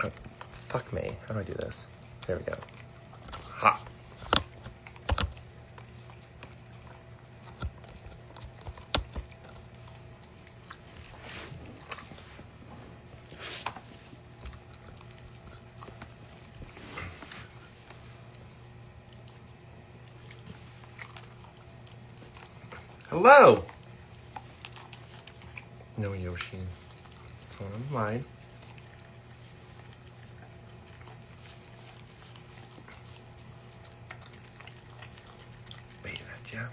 Oh, fuck me. How do I do this? There we go. Ha. Hello! No, Yoshi. It's one of mine. Wait a minute, yeah.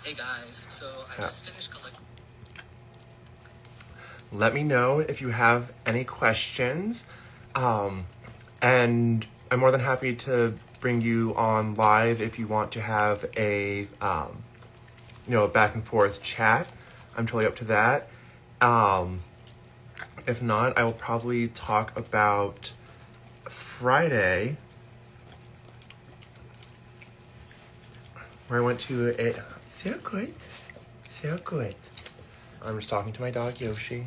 Hey guys, so I just finished collecting. Let me know if you have any questions. And I'm more than happy to bring you on live if you want to have a, a back and forth chat. I'm totally up to that. If not, I will probably talk about Friday, where I went to a, so good. I'm just talking to my dog, Yoshi.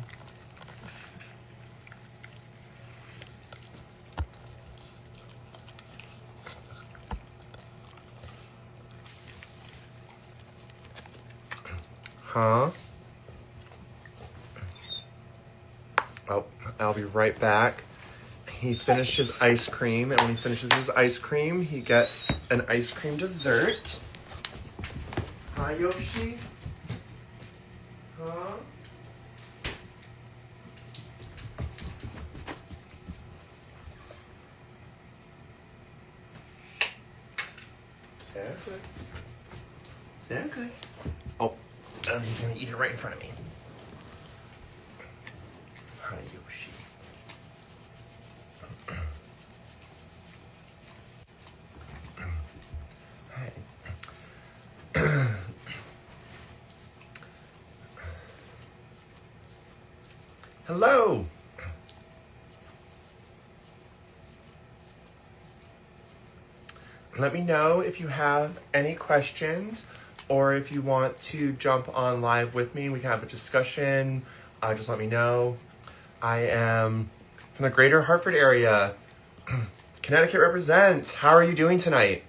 Huh? Oh, I'll be right back. He finished his ice cream, and when he finishes his ice cream, he gets an ice cream dessert. Hi, Yoshi? Huh? Sound good. Oh, he's gonna eat it right in front of me. Hi, Yoshi. Hi. Hello. Let me know if you have any questions or if you want to jump on live with me. We can have a discussion. Just let me know. I am from the greater Hartford area. Connecticut represents. How are you doing tonight?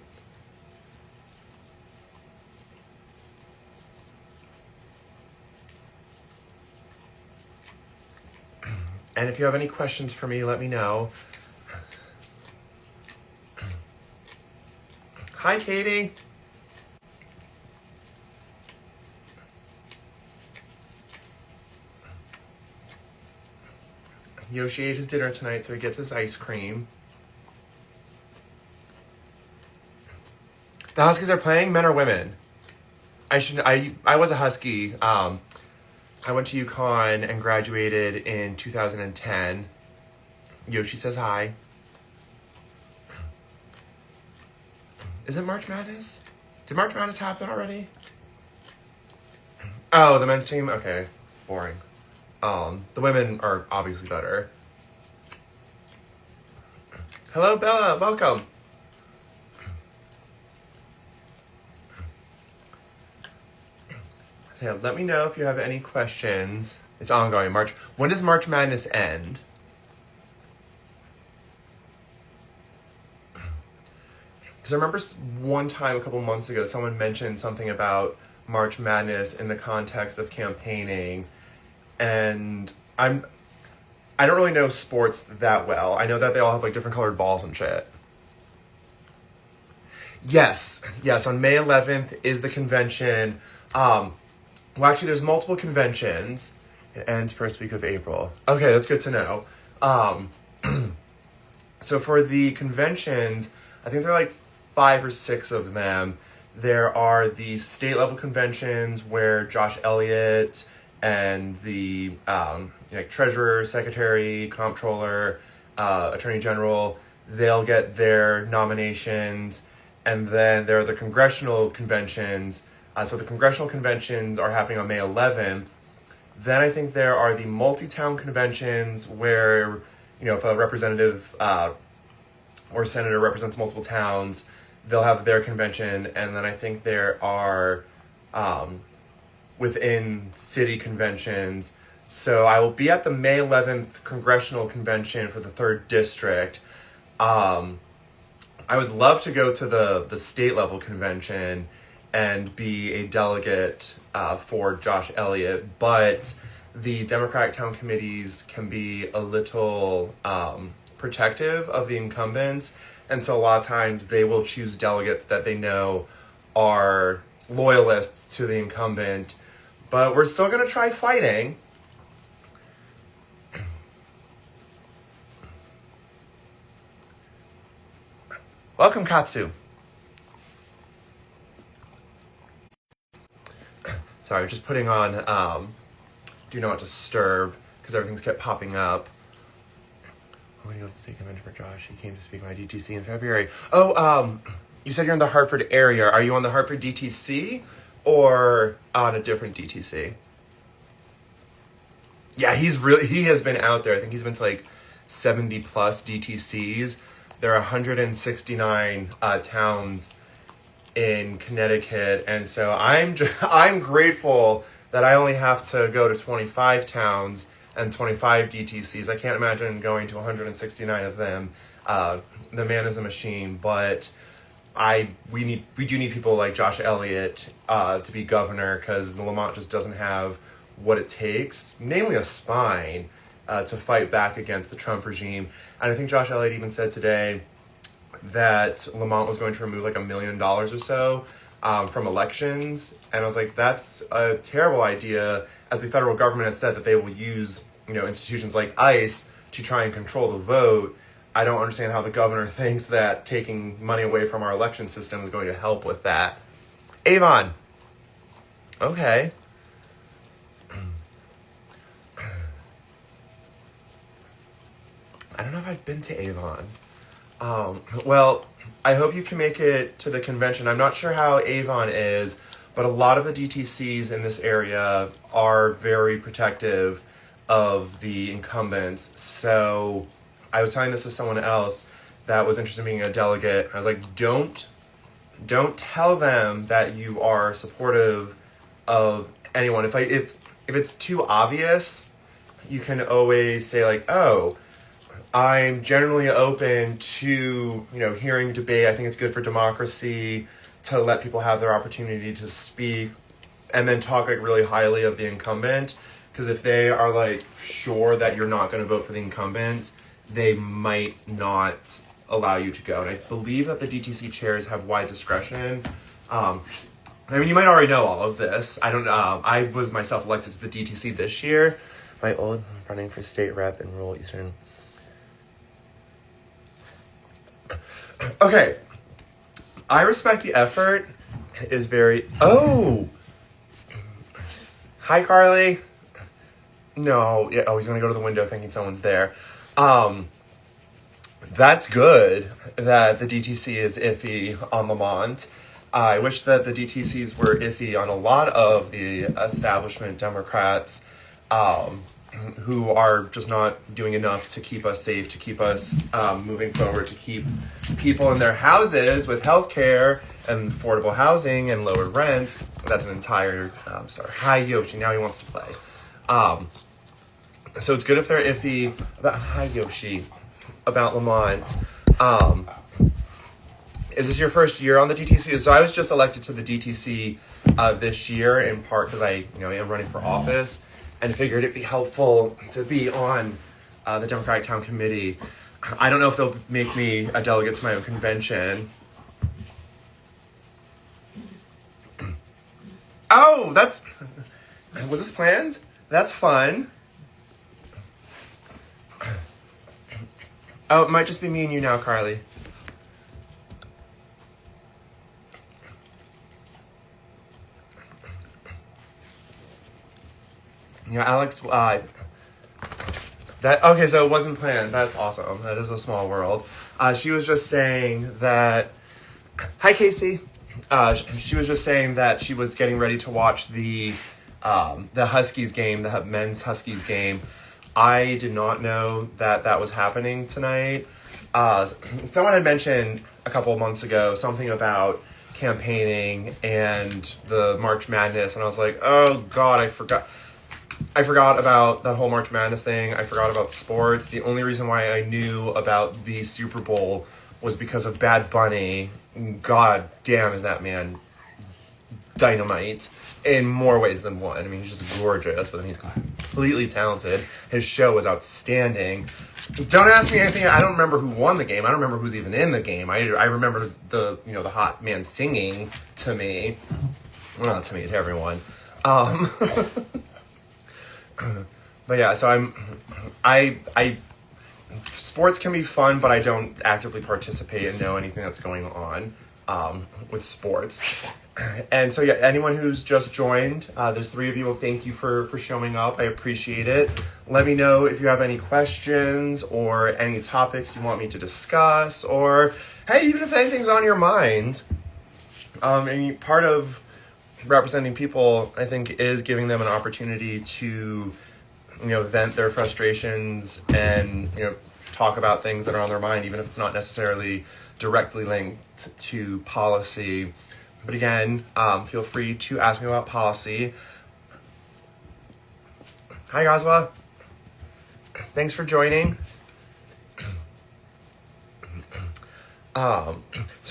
And if you have any questions for me, let me know. Hi, Katie. Yoshi ate his dinner tonight, so he gets his ice cream. The Huskies are playing, men or women? I was a Husky. I went to UConn and graduated in 2010. Yoshi says hi. Is it March Madness? Did March Madness happen already? Oh, the men's team? Okay. Boring. The women are obviously better. Hello, Bella. Welcome. So yeah, let me know if you have any questions. It's ongoing. When does March Madness end? Because I remember one time a couple months ago, someone mentioned something about March Madness in the context of campaigning, and I don't really know sports that well. I know that they all have like different colored balls and shit. Yes, on May 11th is the convention. Well, actually, there's multiple conventions. It ends first week of April. Okay, that's good to know. So for the conventions, I think there are like 5 or 6 of them. There are the state level conventions where Josh Elliott and the treasurer, secretary, comptroller, attorney general, they'll get their nominations. And then there are the congressional conventions. So the congressional conventions are happening on May 11th. Then I think there are the multi-town conventions where, if a representative or senator represents multiple towns, they'll have their convention, and then I think there are within city conventions. So I will be at the May 11th congressional convention for the 3rd district. I would love to go to the state level convention and be a delegate for Josh Elliott, but the Democratic town committees can be a little protective of the incumbents, and so a lot of times they will choose delegates that they know are loyalists to the incumbent, but we're still going to try fighting. Welcome, Katsu. Sorry, just putting on Do Not Disturb because everything's kept popping up. I'm going to go to the state convention for Josh. He came to speak at my DTC in February. Oh, you said you're in the Hartford area. Are you on the Hartford DTC or on a different DTC? Yeah, he has been out there. I think he's been to like 70 plus DTCs. There are 169 towns in Connecticut, and so I'm grateful that I only have to go to 25 towns and 25 DTCs. I can't imagine going to 169 of them. The man is a machine, but we do need people like Josh Elliott to be governor, because Lamont just doesn't have what it takes, namely a spine, to fight back against the Trump regime. And I think Josh Elliott even said today that Lamont was going to remove like $1 million or so from elections. And I was like, that's a terrible idea, as the federal government has said that they will use, institutions like ICE to try and control the vote. I don't understand how the governor thinks that taking money away from our election system is going to help with that. Avon. Okay. I don't know if I've been to Avon. Well, I hope you can make it to the convention. I'm not sure how Avon is, but a lot of the DTCs in this area are very protective of the incumbents. So I was telling this to someone else that was interested in being a delegate. I was like, don't tell them that you are supportive of anyone. If it's too obvious, you can always say like, oh, I'm generally open to, hearing debate. I think it's good for democracy to let people have their opportunity to speak, and then talk like really highly of the incumbent. Because if they are like sure that you're not going to vote for the incumbent, they might not allow you to go. And I believe that the DTC chairs have wide discretion. You might already know all of this. I don't know. I was myself elected to the DTC this year. My old running for state rep in rural Eastern. Okay, I respect the effort. It is very... Oh! Hi, Carly. No. Yeah, he's going to go to the window thinking someone's there. That's good that the DTC is iffy on Lamont. I wish that the DTCs were iffy on a lot of the establishment Democrats, who are just not doing enough to keep us safe, to keep us moving forward, to keep people in their houses with health care and affordable housing and lower rent. That's an entire story. Hi, Yoshi. Now he wants to play. So it's good if they're iffy about... Hi, Yoshi. About Lamont. Is this your first year on the DTC? So I was just elected to the DTC this year, in part because I am running for office, and figured it'd be helpful to be on the Democratic Town Committee. I don't know if they'll make me a delegate to my own convention. Oh, was this planned? That's fun. Oh, it might just be me and you now, Carly. Yeah, Alex, okay, so it wasn't planned. That's awesome. That is a small world. She was just saying that, hi, Casey. She was just saying that she was getting ready to watch the Huskies game, the men's Huskies game. I did not know that was happening tonight. someone had mentioned a couple of months ago something about campaigning and the March Madness, and I was like, oh God, I forgot about that whole March Madness thing. I forgot about sports. The only reason why I knew about the Super Bowl was because of Bad Bunny. God damn, is that man dynamite in more ways than one. I mean, he's just gorgeous, but then he's completely talented. His show was outstanding. Don't ask me anything. I don't remember who won the game. I don't remember who's even in the game. I remember the hot man singing to me. Well, not to me, to everyone. But yeah, so I sports can be fun, but I don't actively participate and know anything that's going on with sports. And so yeah, anyone who's just joined, there's 3 of you. Well, thank you for showing up. I appreciate it. Let me know if you have any questions or any topics you want me to discuss, or hey, even if anything's on your mind. And part of representing people, I think, is giving them an opportunity to, vent their frustrations and, talk about things that are on their mind, even if it's not necessarily directly linked to policy. But again, feel free to ask me about policy. Hi, Gazwa. Thanks for joining. So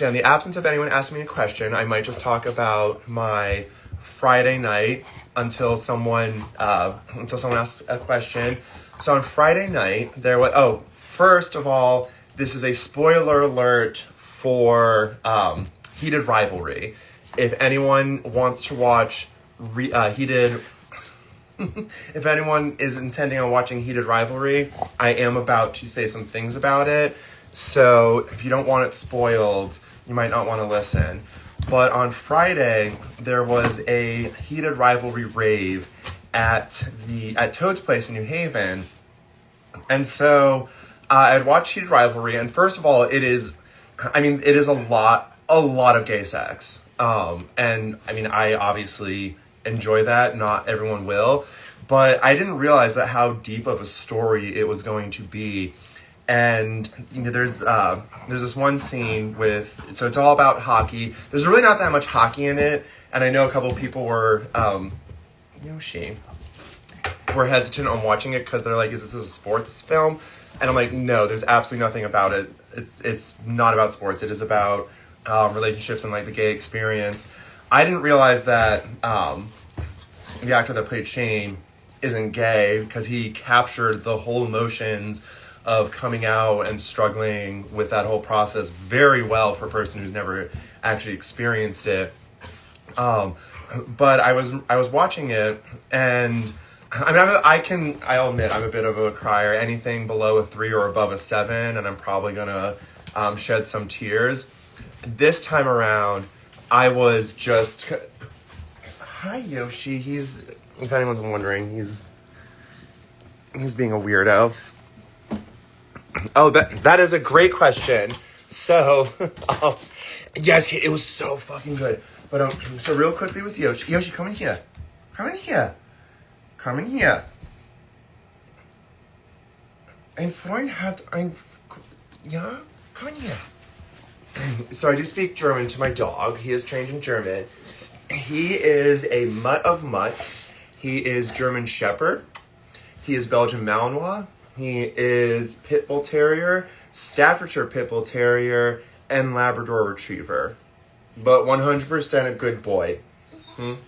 in the absence of anyone asking me a question, I might just talk about my Friday night until someone asks a question. So on Friday night, there was... first of all, this is a spoiler alert for Heated Rivalry. If anyone wants to watch Heated... if anyone is intending on watching Heated Rivalry, I am about to say some things about it. So if you don't want it spoiled, you might not want to listen. But on Friday, there was a Heated Rivalry rave at Toad's Place in New Haven. And so I had watched Heated Rivalry, and first of all, it is a lot of gay sex. And I mean, I obviously enjoy that. Not everyone will. But I didn't realize that how deep of a story it was going to be. And there's this one scene so it's all about hockey. There's really not that much hockey in it, and I know a couple of people were were hesitant on watching it because they're like, is this a sports film? And I'm like, no, there's absolutely nothing about it. It's not about sports. It is about relationships and like the gay experience. I didn't realize that the actor that played Shane isn't gay because he captured the whole emotions of coming out and struggling with that whole process very well for a person who's never actually experienced it. But I was watching it, and I mean, I'll admit I'm a bit of a crier. Anything below a 3 or above a 7, and I'm probably gonna shed some tears. This time around, I was just... Hi, Yoshi. If anyone's wondering, he's being a weirdo. Oh, that is a great question. So, yes, it was so fucking good. But so real quickly with Yoshi. Yoshi, come in here. Come in here. Come in here. Yeah? Come in here. So I do speak German to my dog. He is trained in German. He is a mutt of mutts. He is German Shepherd. He is Belgian Malinois. He is Pit Bull Terrier, Staffordshire Pit Bull Terrier, and Labrador Retriever. But 100% a good boy. And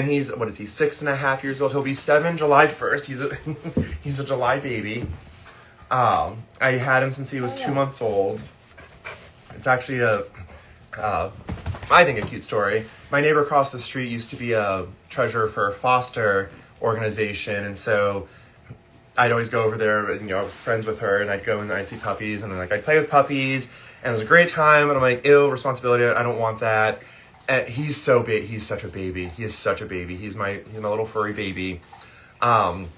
he's 6.5 years old. He'll be 7 July 1st. He's a July baby. I had him since he was 2 months old. It's actually I think a cute story. My neighbor across the street used to be a treasurer for a foster organization, and so I'd always go over there, and I was friends with her, and I'd go and I'd see puppies, and I'd play with puppies, and it was a great time, and I'm like, ew, responsibility, I don't want that. And he's so big, he's such a baby, he is such a baby, he's my little furry baby. But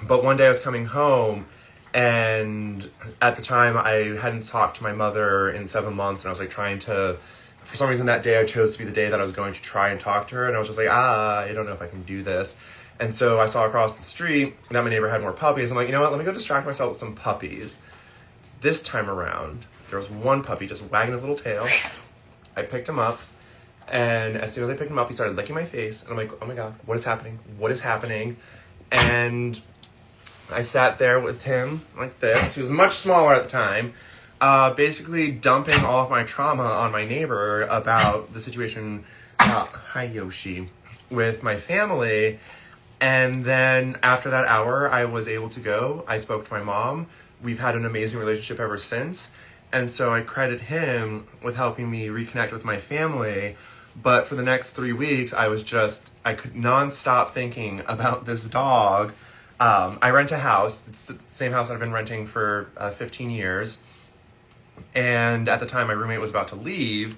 one day I was coming home, and at the time I hadn't talked to my mother in 7 months, and I was like trying to, for some reason that day I chose to be the day that I was going to try and talk to her, and I was just like, I don't know if I can do this. And so I saw across the street that my neighbor had more puppies. I'm like, you know what? Let me go distract myself with some puppies. This time around, there was one puppy just wagging his little tail. I picked him up. And as soon as I picked him up, he started licking my face. And I'm like, oh my God, what is happening? What is happening? And I sat there with him like this. He was much smaller at the time. Basically dumping all of my trauma on my neighbor about the situation, hi Yoshi, with my family. And then after that hour, I was able to go. I spoke to my mom. We've had an amazing relationship ever since. And so I credit him with helping me reconnect with my family. But for the next 3 weeks, I could nonstop thinking about this dog. I rent a house. It's the same house I've been renting for 15 years. And at the time, my roommate was about to leave.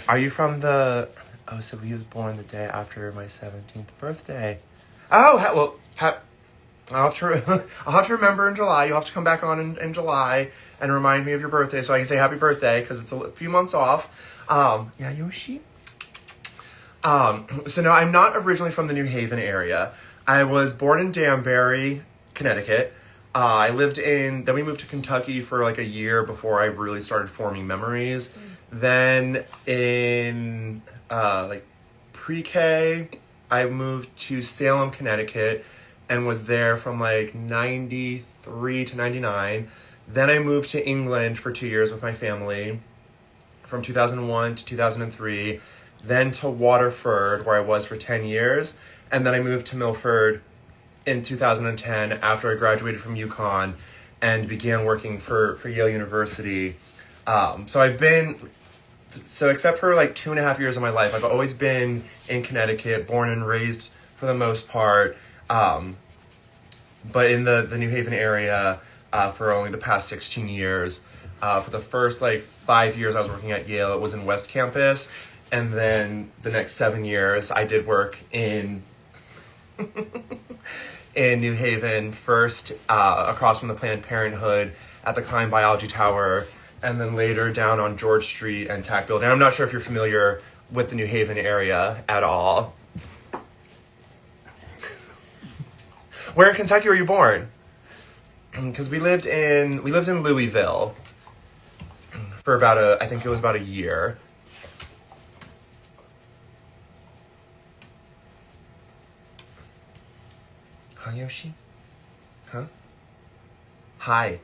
Are you from the... Oh, so he was born the day after my 17th birthday. Oh, I'll have to remember in July. You'll have to come back on in July and remind me of your birthday so I can say happy birthday because it's a few months off. Yeah, Yoshi? So no, I'm not originally from the New Haven area. I was born in Danbury, Connecticut. Then we moved to Kentucky for like a year before I really started forming memories. Then in pre-K, I moved to Salem, Connecticut, and was there from like 93 to 99. Then I moved to England for 2 years with my family, from 2001 to 2003. Then to Waterford, where I was for 10 years. And then I moved to Milford in 2010 after I graduated from UConn and began working for Yale University. So except for like 2.5 years of my life, I've always been in Connecticut, born and raised for the most part. But in the New Haven area for only the past 16 years. For the first 5 years I was working at Yale, it was in West Campus. And then the next 7 years I did work in in New Haven, first across from the Planned Parenthood at the Klein Biology Tower, and then later down on George Street and Tack Building. I'm not sure if you're familiar with the New Haven area at all. Where in Kentucky were you born? Because we lived in Louisville for about a year. Huh, Yoshi? Huh? Hi.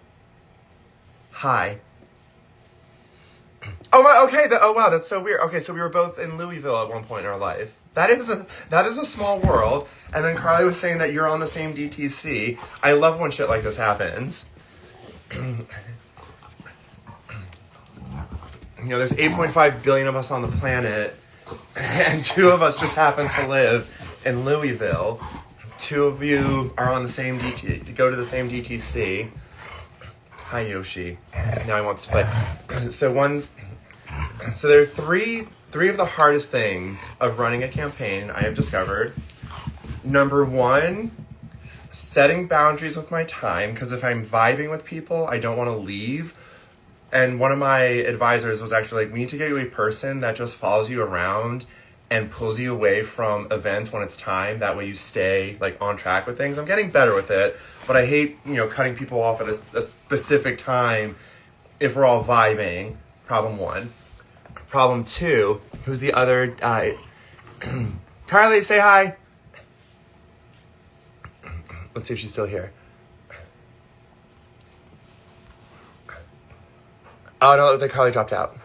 Oh wow, that's so weird. Okay, so we were both in Louisville at one point in our life. That is a small world. And then Carly was saying that you're on the same DTC. I love when shit like this happens. There's 8.5 billion of us on the planet, and 2 of us just happen to live in Louisville. 2 of you are on the same go to the same DTC. Hi, Yoshi. Now he wants to play. So there are three of the hardest things of running a campaign I have discovered. Number 1, setting boundaries with my time, because if I'm vibing with people, I don't want to leave. And one of my advisors was actually like, we need to get you a person that just follows you around and pulls you away from events when it's time. That way you stay on track with things. I'm getting better with it, but I hate, cutting people off at a specific time if we're all vibing. Problem 1. Problem 2, who's the other Carly, say hi. Let's see if she's still here. Oh no, it looks like Carly dropped out.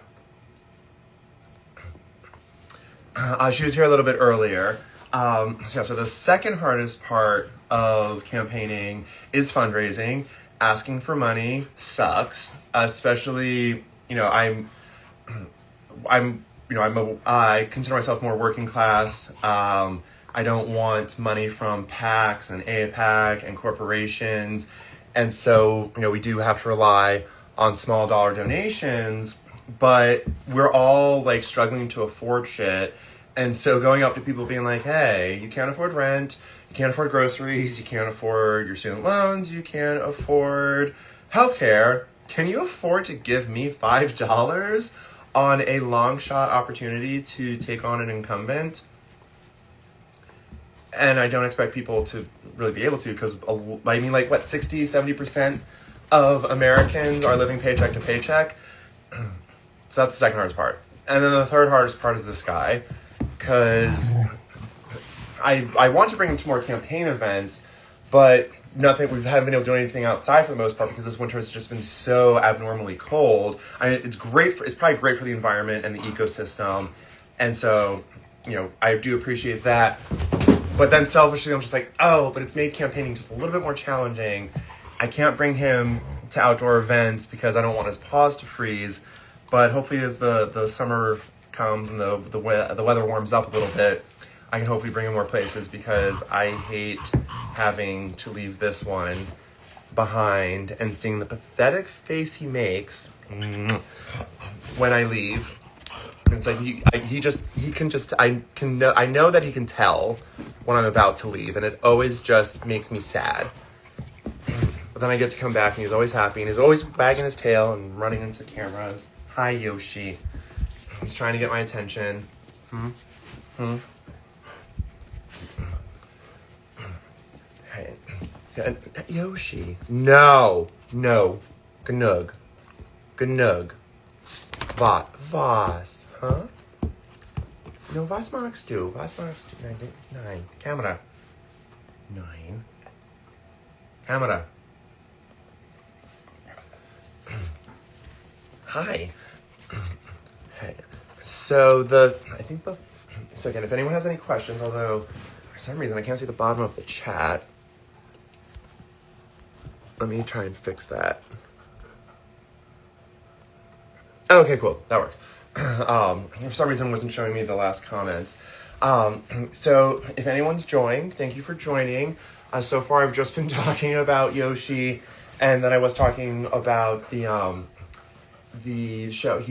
She was here a little bit earlier. So the second hardest part of campaigning is fundraising. Asking for money sucks, especially, I consider myself more working class. I don't want money from PACs and APAC and corporations. And so, we do have to rely on small dollar donations, but we're all struggling to afford shit. And so going up to people being like, hey, you can't afford rent, you can't afford groceries, you can't afford your student loans, you can't afford healthcare. Can you afford to give me $5 on a long shot opportunity to take on an incumbent? and I don't expect people to really be able to, because I mean, like, what, 60-70% of Americans are living paycheck to paycheck. So that's the second hardest part. And then the third hardest part is this guy, because I want to bring him to more campaign events, but we haven't been able to do anything outside for the most part, because this winter has just been so abnormally cold. It's probably great for the environment and the ecosystem, and so, I do appreciate that. But then selfishly, I'm just like, oh, but it's made campaigning just a little bit more challenging. I can't bring him to outdoor events because I don't want his paws to freeze. But hopefully, as the summer comes and the weather warms up a little bit, I can hopefully bring him more places, because I hate having to leave this one behind and seeing the pathetic face he makes when I leave. It's like I know that he can tell when I'm about to leave, and it always just makes me sad. But then I get to come back, and he's always happy, and he's always wagging his tail and running into cameras. Hi, Yoshi. He's trying to get my attention. Hey, Yoshi. No. Gnug. Was. Huh? No, was magst du? Nein. Camera. 9. Camera. Hi. Hey. So again, if anyone has any questions, although for some reason I can't see the bottom of the chat. Let me try and fix that. Okay, cool. That works. For some reason, it wasn't showing me the last comments. So if anyone's joined, thank you for joining. So far, I've just been talking about Yoshi, and then I was talking about the show.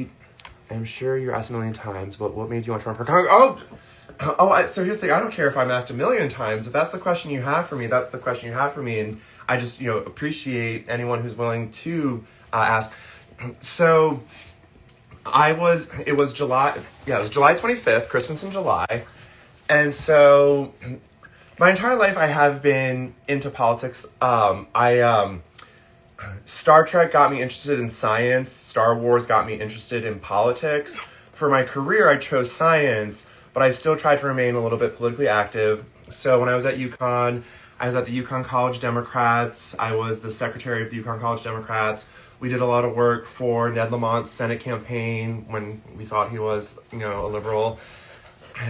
I'm sure you're asked a million times, but what made you want to run for Congress? So here's the thing. I don't care if I'm asked a million times. If that's the question you have for me, that's the question you have for me, and I just appreciate anyone who's willing to ask. So it was July 25th, Christmas in July. And so my entire life I have been into politics. Star Trek got me interested in science. Star Wars got me interested in politics. For my career, I chose science, but I still tried to remain a little bit politically active. So when I was at UConn, I was at the UConn College Democrats. I was the secretary of the UConn College Democrats. We did a lot of work for Ned Lamont's Senate campaign when we thought he was, a liberal.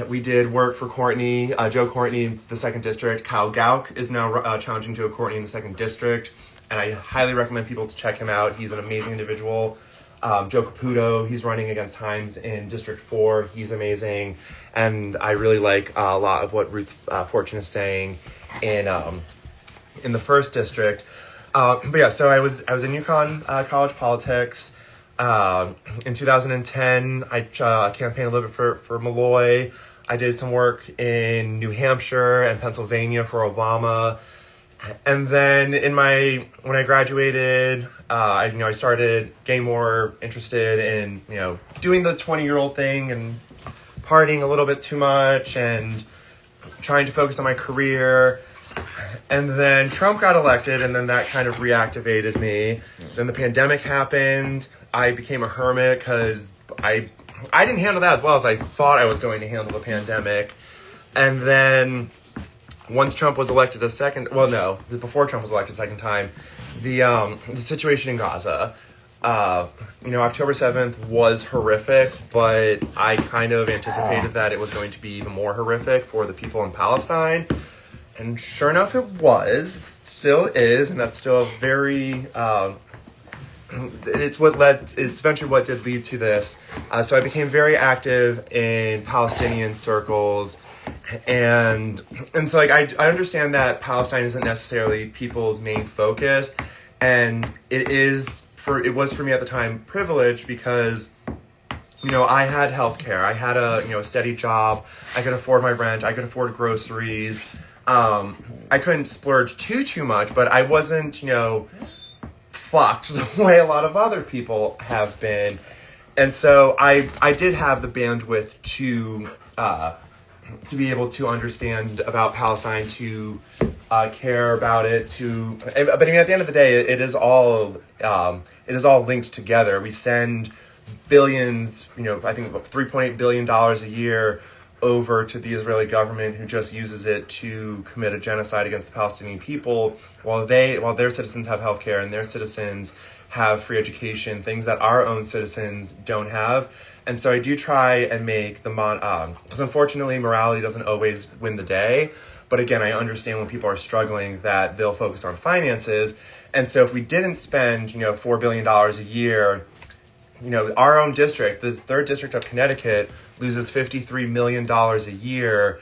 We did work for Joe Courtney in the 2nd District. Kyle Gauck is now challenging Joe Courtney in the 2nd District. And I highly recommend people to check him out. He's an amazing individual. Joe Caputo, he's running against Himes in District 4. He's amazing. And I really like a lot of what Ruth Fortune is saying in the 1st District. But yeah, so I was in UConn college politics. In 2010, I campaigned a little bit for Malloy. I did some work in New Hampshire and Pennsylvania for Obama. And then when I graduated, I started getting more interested in, doing the 20-year-old thing and partying a little bit too much and trying to focus on my career. And then Trump got elected, and then that kind of reactivated me. Then the pandemic happened. I became a hermit because I didn't handle that as well as I thought I was going to handle the pandemic. And then once Trump was elected before Trump was elected a second time, the situation in Gaza, October 7th was horrific, but I kind of anticipated that it was going to be even more horrific for the people in Palestine. And sure enough, it still is, and that's still a very, it's eventually what did lead to this. So I became very active in Palestinian circles, and so I understand that Palestine isn't necessarily people's main focus, and it was for me at the time privilege because, I had healthcare, I had a steady job, I could afford my rent, I could afford groceries. I couldn't splurge too much, but I wasn't, fucked the way a lot of other people have been. And so I did have the bandwidth to to be able to understand about Palestine, to care about it, but I mean, at the end of the day, it is all linked together. We send billions, I think $3.8 billion a year over to the Israeli government, who just uses it to commit a genocide against the Palestinian people, while their citizens have healthcare and their citizens have free education, things that our own citizens don't have. And so I do try and make because unfortunately morality doesn't always win the day. But again, I understand when people are struggling that they'll focus on finances. And so if we didn't spend, $4 billion a year, our own district, the 3rd District of Connecticut, loses $53 million a year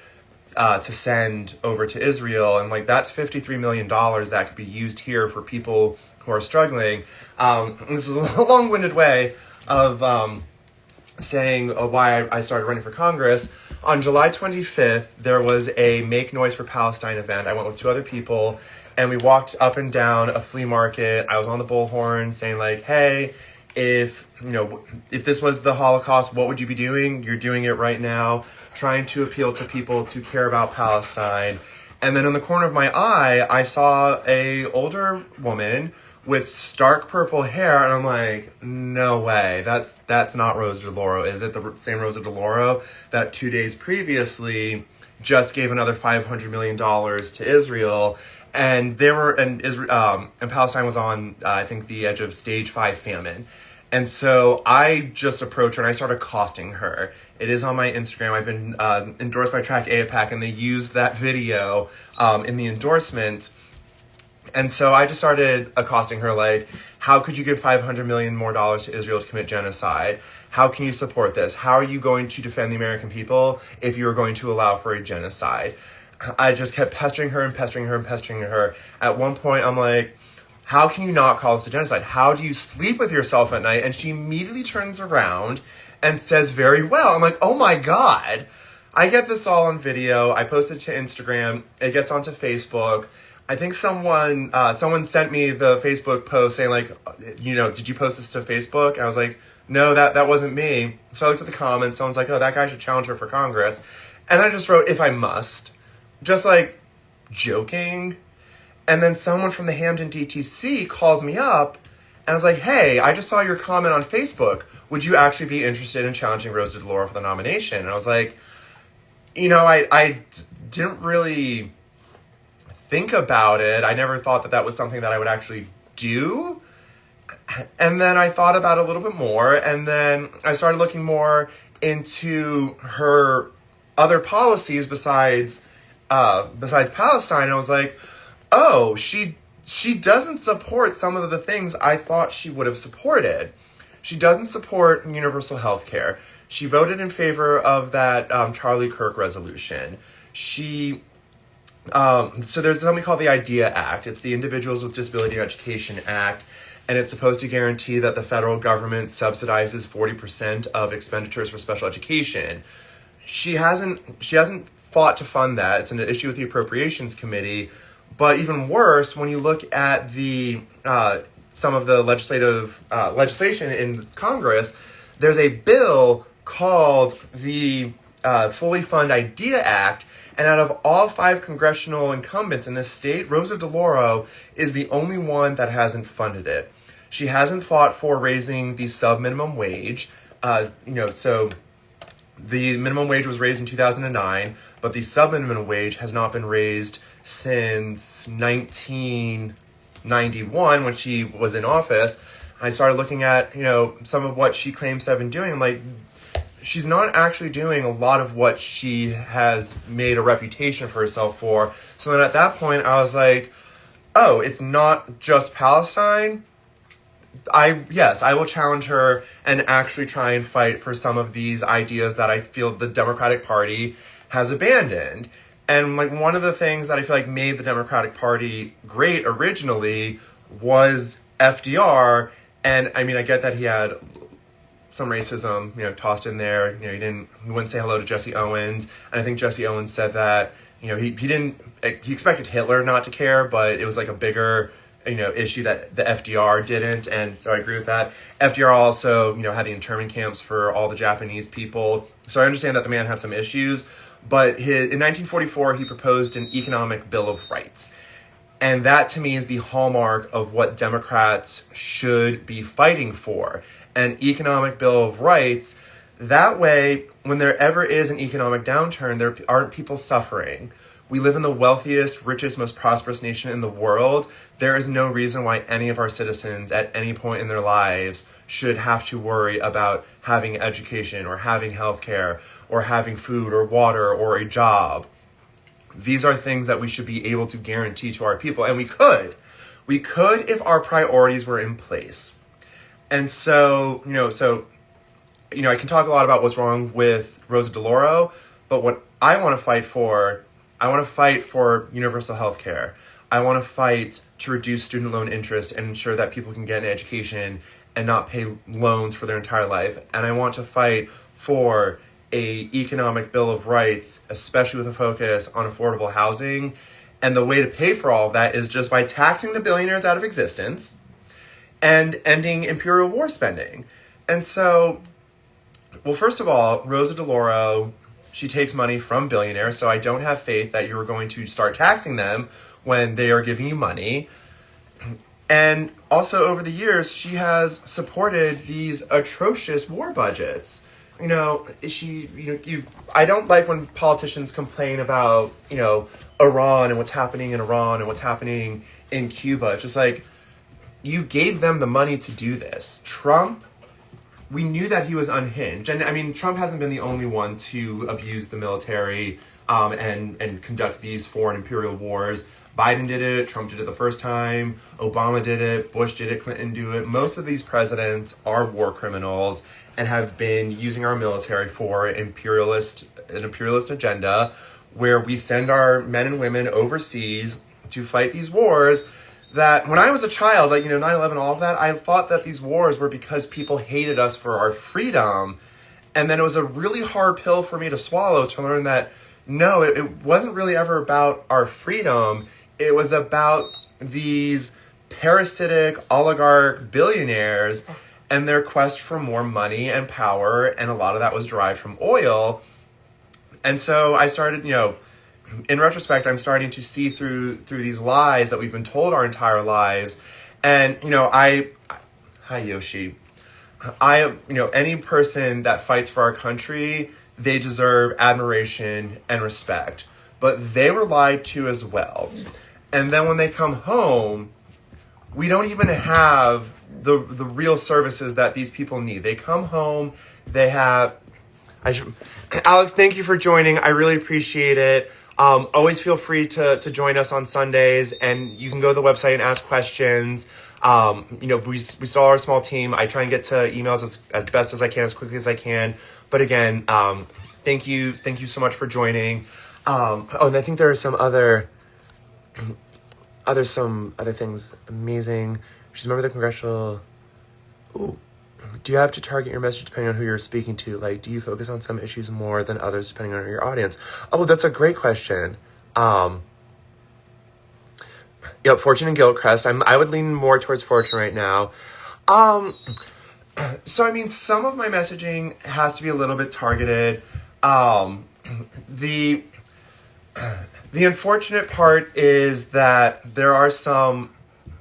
to send over to Israel. And that's $53 million that could be used here for people who are struggling. This is a long-winded way of saying why I started running for Congress. On July 25th, there was a Make Noise for Palestine event. I went with 2 other people, and we walked up and down a flea market. I was on the bullhorn saying hey, if this was the Holocaust, what would you be doing? You're doing it right now, trying to appeal to people to care about Palestine. And then in the corner of my eye, I saw a older woman with stark purple hair, and I'm like, no way, that's not Rosa DeLauro. Is it the same Rosa DeLauro that 2 days previously just gave another $500 million to Israel? And Palestine was on, I think, the edge of stage 5 famine. And so I just approached her and I started accosting her. It is on my Instagram. I've been endorsed by Track AIPAC, and they used that video in the endorsement. And so I just started accosting her how could you give $500 million more to Israel to commit genocide? How can you support this? How are you going to defend the American people if you are going to allow for a genocide? I just kept pestering her and pestering her and pestering her. At one point, I'm like, how can you not call this a genocide? How do you sleep with yourself at night? And she immediately turns around and says, very well. I'm like, oh my God. I get this all on video. I post it to Instagram. It gets onto Facebook. I think someone sent me the Facebook post saying did you post this to Facebook? And I was like, no, that wasn't me. So I looked at the comments. Someone's like, oh, that guy should challenge her for Congress. And I just wrote, if I must. Just joking. And then someone from the Hamden DTC calls me up and I was like, hey, I just saw your comment on Facebook. Would you actually be interested in challenging Rosa DeLauro for the nomination? And I was like, I didn't really think about it. I never thought that was something that I would actually do. And then I thought about it a little bit more, and then I started looking more into her other policies besides Palestine. And I was like, oh, she doesn't support some of the things I thought she would have supported. She doesn't support universal health care. She voted in favor of that Charlie Kirk resolution. So there's something called the IDEA Act. It's the Individuals with Disability Education Act, and it's supposed to guarantee that the federal government subsidizes 40% of expenditures for special education. She hasn't fought to fund that. It's an issue with the Appropriations Committee. But even worse, when you look at some of the legislation in Congress, there's a bill called the Fully Fund IDEA Act. And out of all 5 congressional incumbents in this state, Rosa DeLauro is the only one that hasn't funded it. She hasn't fought for raising the sub-minimum wage. So the minimum wage was raised in 2009, but the sub-minimum wage has not been raised since 1991 when she was in office. I started looking at, some of what she claims to have been doing. I'm like, she's not actually doing a lot of what she has made a reputation for herself for. So then at that point, I was like, oh, it's not just Palestine. I will challenge her and actually try and fight for some of these ideas that I feel the Democratic Party has abandoned. And one of the things that I feel made the Democratic Party great originally was FDR. And I mean, I get that he had some racism, tossed in there. He wouldn't say hello to Jesse Owens. And I think Jesse Owens said that, he expected Hitler not to care, but it was a bigger, issue that the FDR didn't. And so I agree with that. FDR also, had the internment camps for all the Japanese people. So I understand that the man had some issues, But in 1944, he proposed an economic bill of rights. And that, to me, is the hallmark of what Democrats should be fighting for. An economic bill of rights. That way, when there ever is an economic downturn, there aren't people suffering. We live in the wealthiest, richest, most prosperous nation in the world. There is no reason why any of our citizens at any point in their lives should have to worry about having education or having healthcare or having food or water or a job. These are things that we should be able to guarantee to our people. And we could. We could if our priorities were in place. And so, I can talk a lot about what's wrong with Rosa DeLauro, but what I want to fight for universal health care. I want to fight to reduce student loan interest and ensure that people can get an education and not pay loans for their entire life. And I want to fight for a economic bill of rights, especially with a focus on affordable housing. And the way to pay for all of that is just by taxing the billionaires out of existence and ending imperial war spending. And so, well, first of all, Rosa DeLauro, she takes money from billionaires, so I don't have faith that you're going to start taxing them when they are giving you money. And also, over the years, she has supported these atrocious war budgets. I don't like when politicians complain about, Iran and what's happening in Iran and what's happening in Cuba. It's just like, you gave them the money to do this. Trump, we knew that he was unhinged. And I mean, Trump hasn't been the only one to abuse the military and conduct these foreign imperial wars. Biden did it, Trump did it the first time, Obama did it, Bush did it, Clinton did it. Most of these presidents are war criminals and have been using our military for an imperialist agenda where we send our men and women overseas to fight these wars that when I was a child, 9/11, all of that, I thought that these wars were because people hated us for our freedom. And then it was a really hard pill for me to swallow to learn that, no, it wasn't really ever about our freedom. It was about these parasitic oligarch billionaires and their quest for more money and power. And a lot of that was derived from oil. And so I started, in retrospect, I'm starting to see through these lies that we've been told our entire lives. And, hi, Yoshi. Any person that fights for our country, they deserve admiration and respect. But they were lied to as well. And then when they come home, we don't even have the real services that these people need. They come home, they have... Alex, thank you for joining. I really appreciate it. Always feel free to join us on Sundays, and you can go to the website and ask questions. We saw our small team. I try and get to emails as best as I can, as quickly as I can. But again, thank you so much for joining. And I think there are some other things amazing. She's a member of the congressional. Ooh. Do you have to target your message depending on who you're speaking to? Like, do you focus on some issues more than others depending on your audience? Oh, that's a great question. Fortune and Gilchrist. I would lean more towards Fortune right now. So, I mean, some of my messaging has to be a little bit targeted. The unfortunate part is that there are some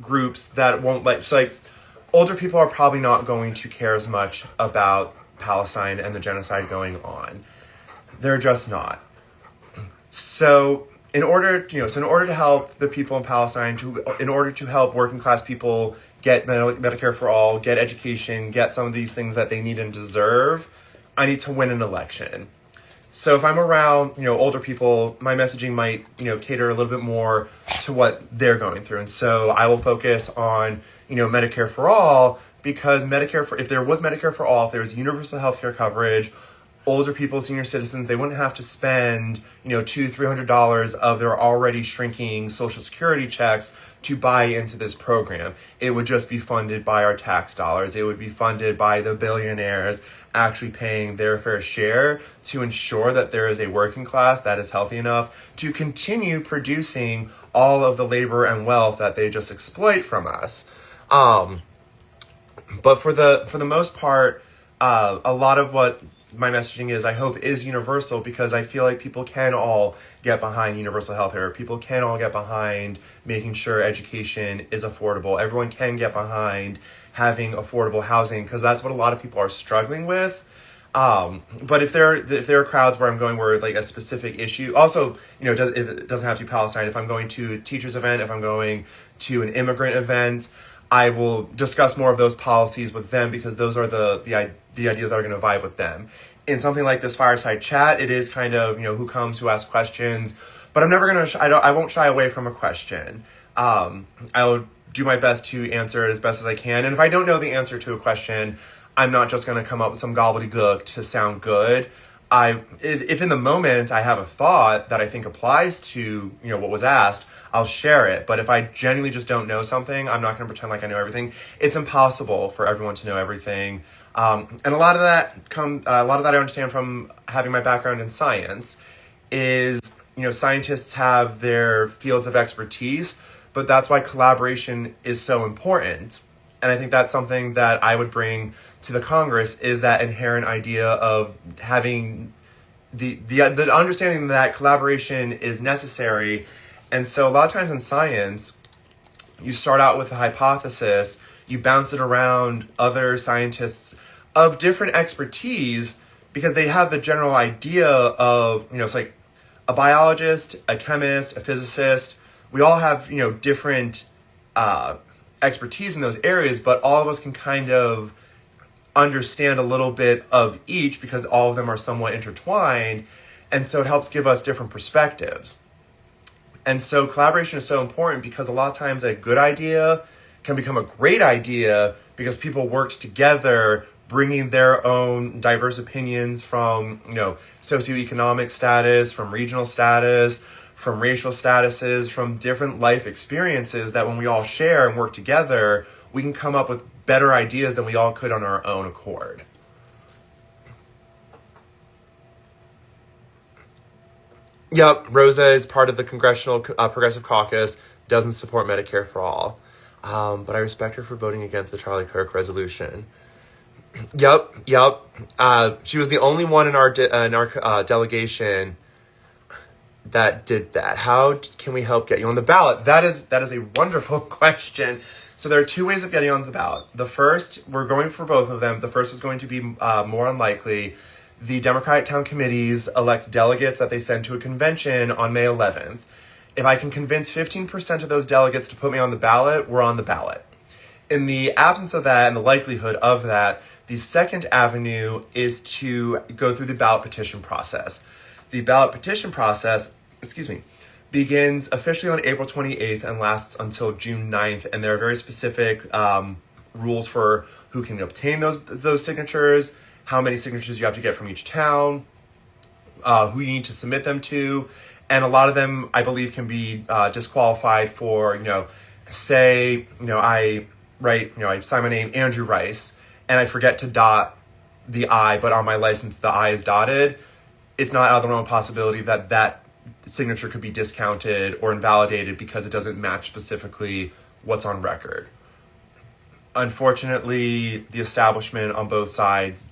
groups that won't let... So, older people are probably not going to care as much about Palestine and the genocide going on. They're just not. So in order to help the people in Palestine, in order to help working class people get Medicare for all, get education, get some of these things that they need and deserve, I need to win an election. So if I'm around, older people, my messaging might, cater a little bit more to what they're going through. And so I will focus on, Medicare for all, because if there was Medicare for all, if there was universal healthcare coverage, older people, senior citizens, they wouldn't have to spend, $200-$300 of their already shrinking Social Security checks to buy into this program. It would just be funded by our tax dollars. It would be funded by the billionaires actually paying their fair share to ensure that there is a working class that is healthy enough to continue producing all of the labor and wealth that they just exploit from us. But for the most part, a lot of what my messaging is, I hope, is universal, because I feel like people can all get behind universal health care. People can all get behind making sure education is affordable. Everyone can get behind having affordable housing, because that's what a lot of people are struggling with. But if there are crowds where I'm going where like a specific issue, also, if it doesn't have to be Palestine, if I'm going to a teacher's event, if I'm going to an immigrant event, I will discuss more of those policies with them, because those are the ideas that are going to vibe with them. In something like this fireside chat, it is kind of, who comes, who asks questions, but I'm never going to, I won't shy away from a question. I'll do my best to answer it as best as I can. And if I don't know the answer to a question, I'm not just going to come up with some gobbledygook to sound good. If in the moment I have a thought that I think applies to, what was asked, I'll share it. But if I genuinely just don't know something, I'm not going to pretend like I know everything. It's impossible for everyone to know everything. And a lot of that I understand from having my background in science is, scientists have their fields of expertise, but that's why collaboration is so important. And I think that's something that I would bring to the Congress, is that inherent idea of having the understanding that collaboration is necessary. And so a lot of times in science, you start out with a hypothesis, you bounce it around other scientists of different expertise, because they have the general idea of, it's like a biologist, a chemist, a physicist. We all have, different expertise in those areas, but all of us can kind of understand a little bit of each, because all of them are somewhat intertwined, and so it helps give us different perspectives. And so collaboration is so important, because a lot of times a good idea can become a great idea because people worked together, bringing their own diverse opinions from, socioeconomic status, from regional status, from racial statuses, from different life experiences, that when we all share and work together, we can come up with better ideas than we all could on our own accord. Yep, Rosa is part of the Congressional Progressive Caucus, doesn't support Medicare for all. But I respect her for voting against the Charlie Kirk resolution. Yep. She was the only one in our delegation that did that. How can we help get you on the ballot? That is a wonderful question. So there are two ways of getting on the ballot. The first, we're going for both of them. The first is going to be more unlikely. The Democratic town committees elect delegates that they send to a convention on May 11th. If I can convince 15% of those delegates to put me on the ballot, we're on the ballot. In the absence of that and the likelihood of that, the second avenue is to go through the ballot petition process. The ballot petition process, begins officially on April 28th and lasts until June 9th. And there are very specific rules for who can obtain those signatures, how many signatures you have to get from each town, who you need to submit them to. And a lot of them, I believe, can be disqualified for, say, I sign my name, Andrew Rice, and I forget to dot the I, but on my license, the I is dotted. It's not out of the realm of possibility that signature could be discounted or invalidated because it doesn't match specifically what's on record. Unfortunately, the establishment on both sides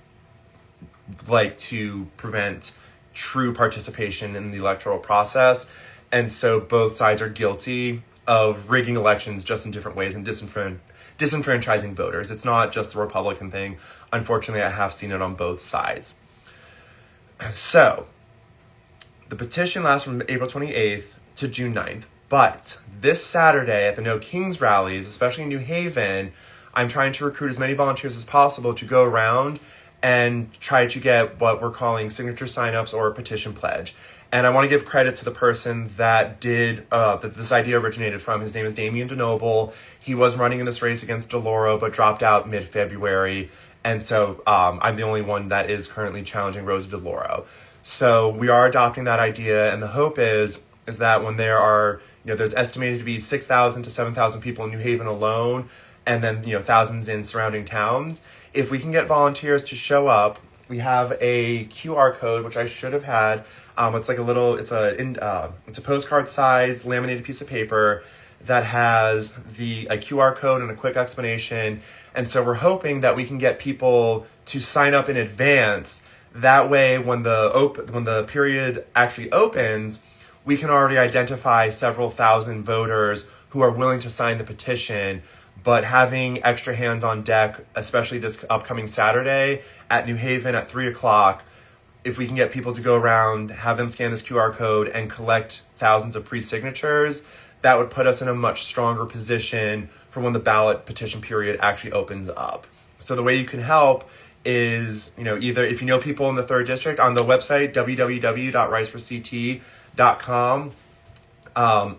like to prevent true participation in the electoral process, and so both sides are guilty of rigging elections just in different ways and disenfranchising voters. It's not just a Republican thing. Unfortunately, I have seen it on both sides. So, the petition lasts from April 28th to June 9th, but this Saturday at the No Kings rallies, especially in New Haven, I'm trying to recruit as many volunteers as possible to go around and try to get what we're calling signature signups or a petition pledge. And I want to give credit to the person that that this idea originated from. His name is Damian DeNoble. He was running in this race against DeLauro, but dropped out mid-February. And so I'm the only one that is currently challenging Rosa DeLauro. So we are adopting that idea, and the hope is that when there are, there's estimated to be 6,000 to 7,000 people in New Haven alone, and then, thousands in surrounding towns. If we can get volunteers to show up, we have a QR code, which I should have had. It's like it's a postcard size laminated piece of paper that has a QR code and a quick explanation. And so we're hoping that we can get people to sign up in advance That way, when the period actually opens, we can already identify several thousand voters who are willing to sign the petition. But having extra hands on deck, especially this upcoming Saturday at New Haven at 3:00, if we can get people to go around, have them scan this QR code and collect thousands of pre-signatures, that would put us in a much stronger position for when the ballot petition period actually opens up. So the way you can help is, either if you know people in the 3rd District, on the website, www.riseforct.com.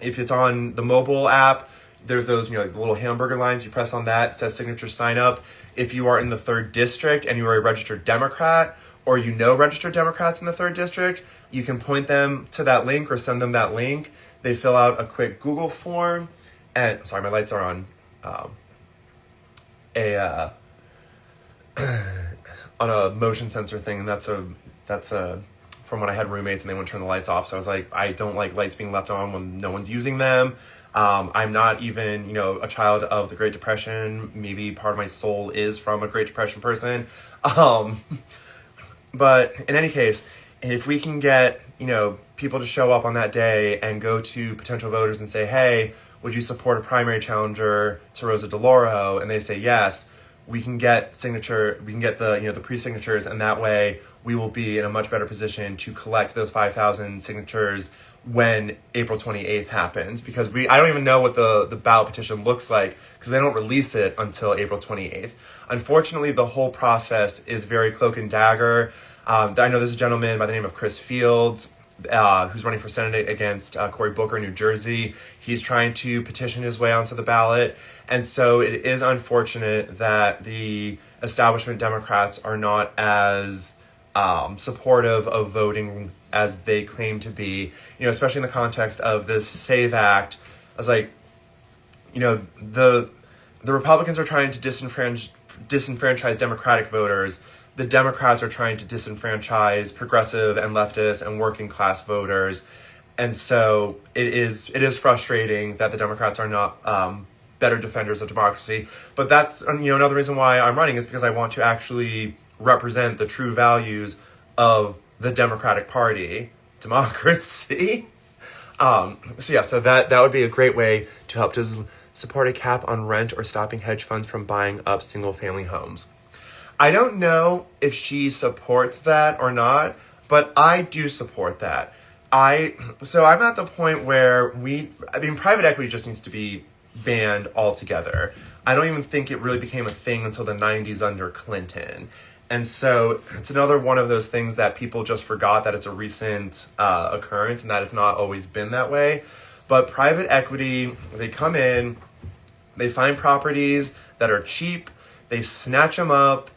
If it's on the mobile app, there's those, the little hamburger lines. You press on that, it says signature sign up. If you are in the 3rd District and you are a registered Democrat, or registered Democrats in the 3rd District, you can point them to that link or send them that link. They fill out a quick Google form. And, sorry, my lights are on on a motion sensor thing, and that's from when I had roommates and they wouldn't turn the lights off. So I was like, I don't like lights being left on when no one's using them. I'm not even, a child of the Great Depression. Maybe part of my soul is from a Great Depression person. But in any case, if we can get, people to show up on that day and go to potential voters and say, hey, would you support a primary challenger to Rosa DeLauro? And they say yes, we can get the pre-signatures, and that way we will be in a much better position to collect those 5,000 signatures when April 28th happens, because I don't even know what the ballot petition looks like, because they don't release it until April 28th. Unfortunately, the whole process is very cloak and dagger. I know there's a gentleman by the name of Chris Fields who's running for Senate against Cory Booker in New Jersey. He's trying to petition his way onto the ballot. And so it is unfortunate that the establishment Democrats are not as supportive of voting as they claim to be, especially in the context of this SAVE Act. I was like, the Republicans are trying to disenfranchise Democratic voters. The Democrats are trying to disenfranchise progressive and leftist and working class voters. And so it is frustrating that the Democrats are not better defenders of democracy. But that's, another reason why I'm running, is because I want to actually represent the true values of the Democratic Party, democracy. So that would be a great way to help. Does support a cap on rent or stopping hedge funds from buying up single family homes? I don't know if she supports that or not, but I do support that. So I'm at the point where private equity just needs to be banned altogether. I don't even think it really became a thing until the 90s under Clinton. And so it's another one of those things that people just forgot that it's a recent occurrence and that it's not always been that way. But private equity, they come in, they find properties that are cheap, they snatch them up,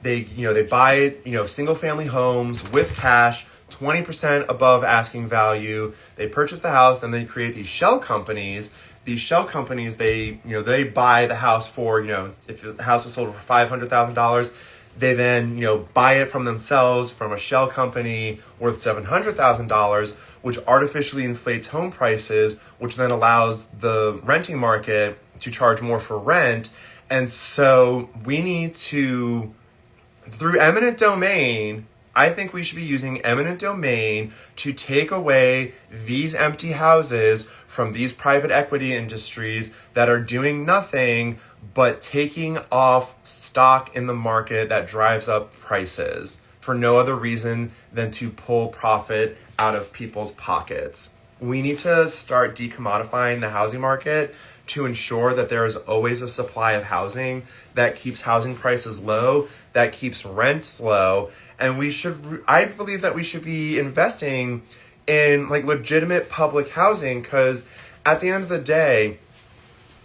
they buy, single family homes with cash, 20% above asking value. They purchase the house, and they create these shell companies. These shell companies, they buy the house for, if the house was sold for $500,000, they then, buy it from themselves from a shell company worth $700,000, which artificially inflates home prices, which then allows the renting market to charge more for rent. And so we need to, through eminent domain, I think we should be using eminent domain to take away these empty houses from these private equity industries that are doing nothing but taking off stock in the market that drives up prices for no other reason than to pull profit out of people's pockets. We need to start decommodifying the housing market to ensure that there is always a supply of housing that keeps housing prices low, that keeps rents low. And I believe that we should be investing in legitimate public housing, because at the end of the day,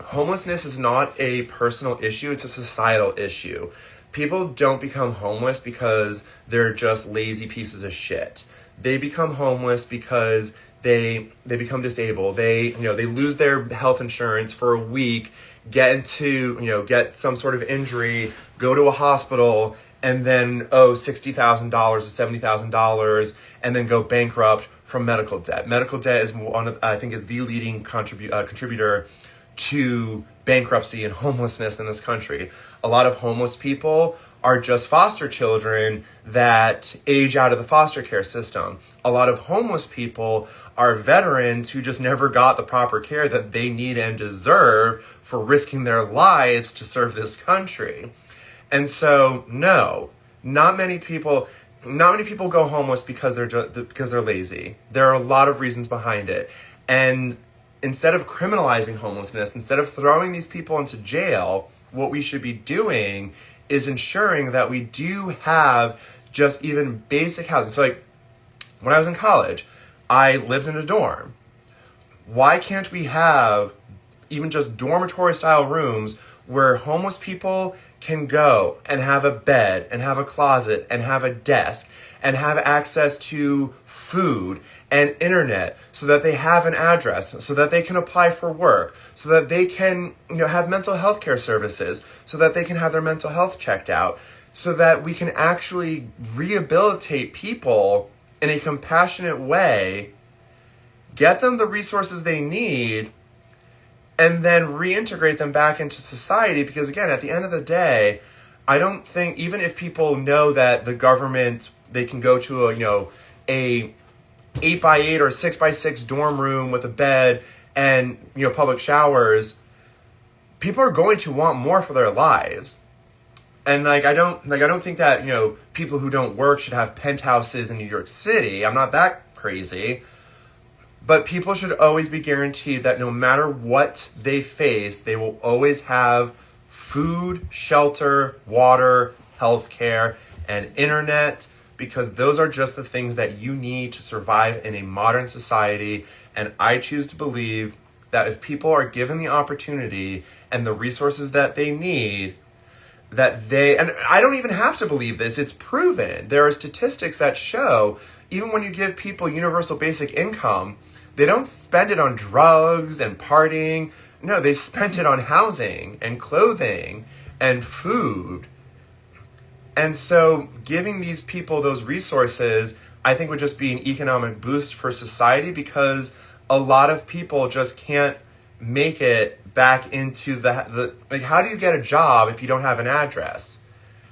homelessness is not a personal issue, it's a societal issue. People don't become homeless because they're just lazy pieces of shit. They become homeless because they become disabled. They lose their health insurance for a week, get some sort of injury, go to a hospital, and then owe $60,000 or $70,000, and then go bankrupt from medical debt. Medical debt is the leading contributor to bankruptcy and homelessness in this country. A lot of homeless people are just foster children that age out of the foster care system. A lot of homeless people are veterans who just never got the proper care that they need and deserve for risking their lives to serve this country. And so, no, not many people go homeless because they're lazy. There are a lot of reasons behind it. And instead of criminalizing homelessness, instead of throwing these people into jail, what we should be doing is ensuring that we do have just even basic housing. So like when I was in college, I lived in a dorm. Why can't we have even just dormitory style rooms where homeless people can go and have a bed and have a closet and have a desk and have access to food and internet so that they have an address, so that they can apply for work, so that they can, have mental health care services, so that they can have their mental health checked out, so that we can actually rehabilitate people in a compassionate way, get them the resources they need, and then reintegrate them back into society. Because again, at the end of the day, I don't think, even if people know that the government, they can go to a 8x8 or 6x6 dorm room with a bed and, public showers, people are going to want more for their lives. And I don't think that, people who don't work should have penthouses in New York City. I'm not that crazy. But people should always be guaranteed that no matter what they face, they will always have food, shelter, water, healthcare, and internet, because those are just the things that you need to survive in a modern society. And I choose to believe that if people are given the opportunity and the resources that they need, and I don't even have to believe this, it's proven. There are statistics that show, even when you give people universal basic income, they don't spend it on drugs and partying. No, they spend it on housing and clothing and food. And so giving these people those resources, I think, would just be an economic boost for society, because a lot of people just can't make it back into how do you get a job if you don't have an address?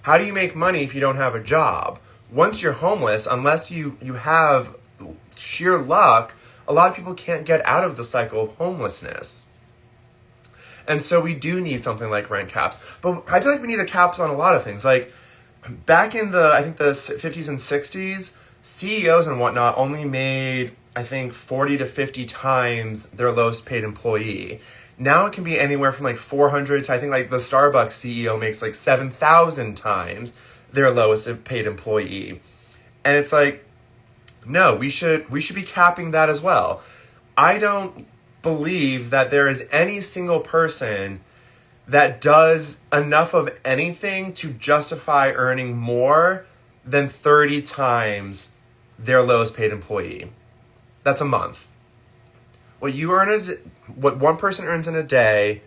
How do you make money if you don't have a job? Once you're homeless, unless you have sheer luck, a lot of people can't get out of the cycle of homelessness. And so we do need something like rent caps. But I feel like we need a caps on a lot of things. Like back in the 50s and 60s, CEOs and whatnot only made, 40 to 50 times their lowest paid employee. Now it can be anywhere from 400 to the Starbucks CEO makes 7,000 times their lowest paid employee. And it's no, we should be capping that as well. I don't believe that there is any single person that does enough of anything to justify earning more than 30 times their lowest paid employee. That's a month. What one person earns in a day,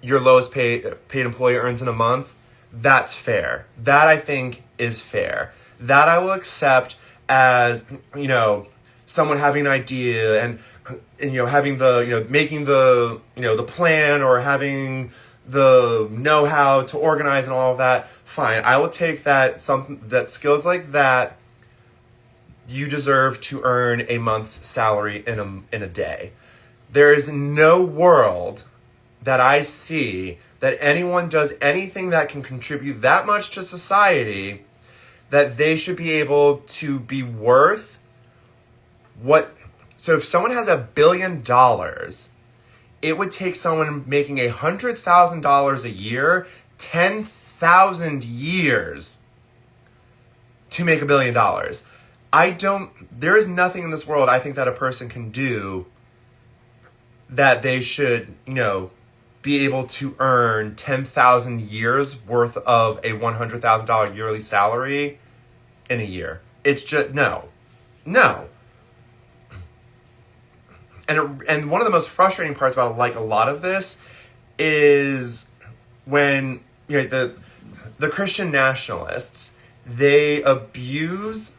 your lowest paid employee earns in a month, that's fair. That I think is fair. That I will accept as, someone having an idea and having the, making the, the plan, or having the know-how to organize and all of that. Fine. I will take that, skills like that, you deserve to earn a month's salary in a day. There is no world that I see that anyone does anything that can contribute that much to society that they should be able to be worth what. So if someone has $1 billion, it would take someone making $100,000 a year 10,000 years to make $1 billion. There is nothing in this world I think that a person can do that they should, be able to earn 10,000 years worth of a $100,000 yearly salary in a year. It's just, no. And one of the most frustrating parts about a lot of this is when, the Christian nationalists, they abuse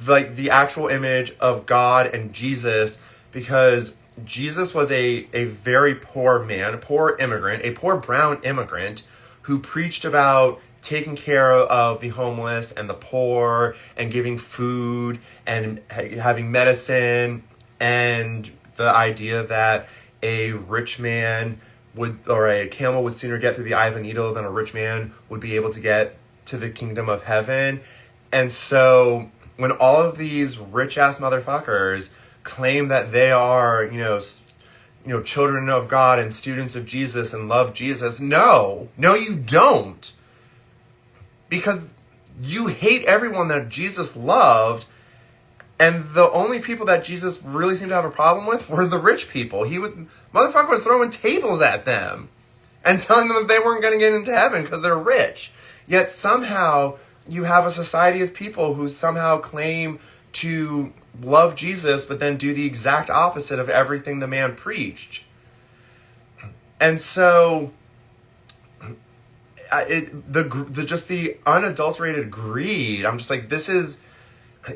the actual image of God and Jesus, because Jesus was a very poor man, a poor immigrant, a poor brown immigrant who preached about taking care of the homeless and the poor and giving food and having medicine, and the idea that a rich man or a camel would sooner get through the eye of a needle than a rich man would be able to get to the kingdom of heaven. And so when all of these rich ass motherfuckers claim that they are, children of God and students of Jesus and love Jesus, no, you don't. Because you hate everyone that Jesus loved, and the only people that Jesus really seemed to have a problem with were the rich people. Motherfucker was throwing tables at them and telling them that they weren't going to get into heaven because they're rich. Yet somehow you have a society of people who somehow claim to love Jesus, but then do the exact opposite of everything the man preached. And so the unadulterated greed, I'm just like,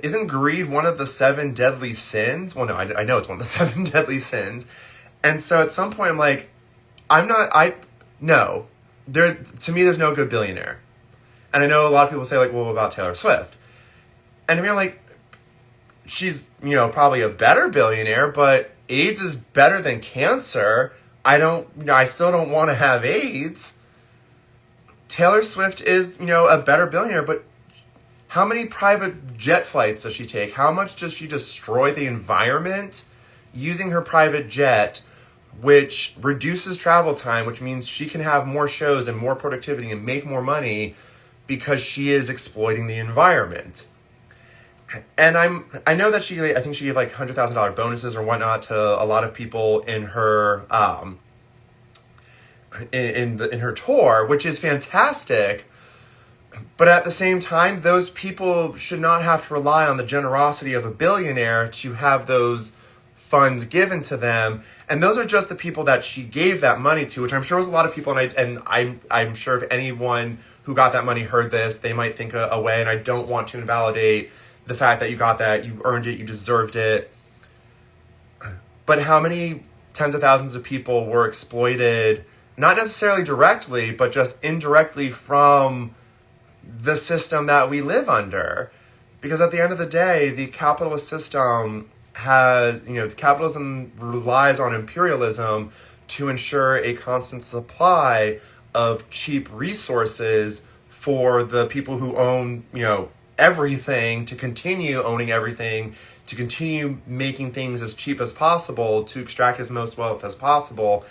isn't greed one of the 7 deadly sins? Well, no, I know it's one of the 7 deadly sins. And so at some point I'm like, to me, there's no good billionaire. And I know a lot of people say, like, well, what about Taylor Swift? And to me, I'm like, she's, probably a better billionaire, but AIDS is better than cancer. I still don't want to have AIDS. Taylor Swift is, a better billionaire, but how many private jet flights does she take? How much does she destroy the environment using her private jet, which reduces travel time, which means she can have more shows and more productivity and make more money because she is exploiting the environment. And I know that I think she gave like $100,000 bonuses or whatnot to a lot of people in her in her tour, which is fantastic. But at the same time, those people should not have to rely on the generosity of a billionaire to have those funds given to them. And those are just the people that she gave that money to, which I'm sure was a lot of people. And I'm sure if anyone who got that money heard this, they might think a way. And I don't want to invalidate the fact that you got that, you earned it, you deserved it. But how many tens of thousands of people were exploited, not necessarily directly, but just indirectly from the system that we live under? Because at the end of the day, the capitalist system capitalism relies on imperialism to ensure a constant supply of cheap resources for the people who own, everything, to continue owning everything, to continue making things as cheap as possible, to extract as most wealth as possible.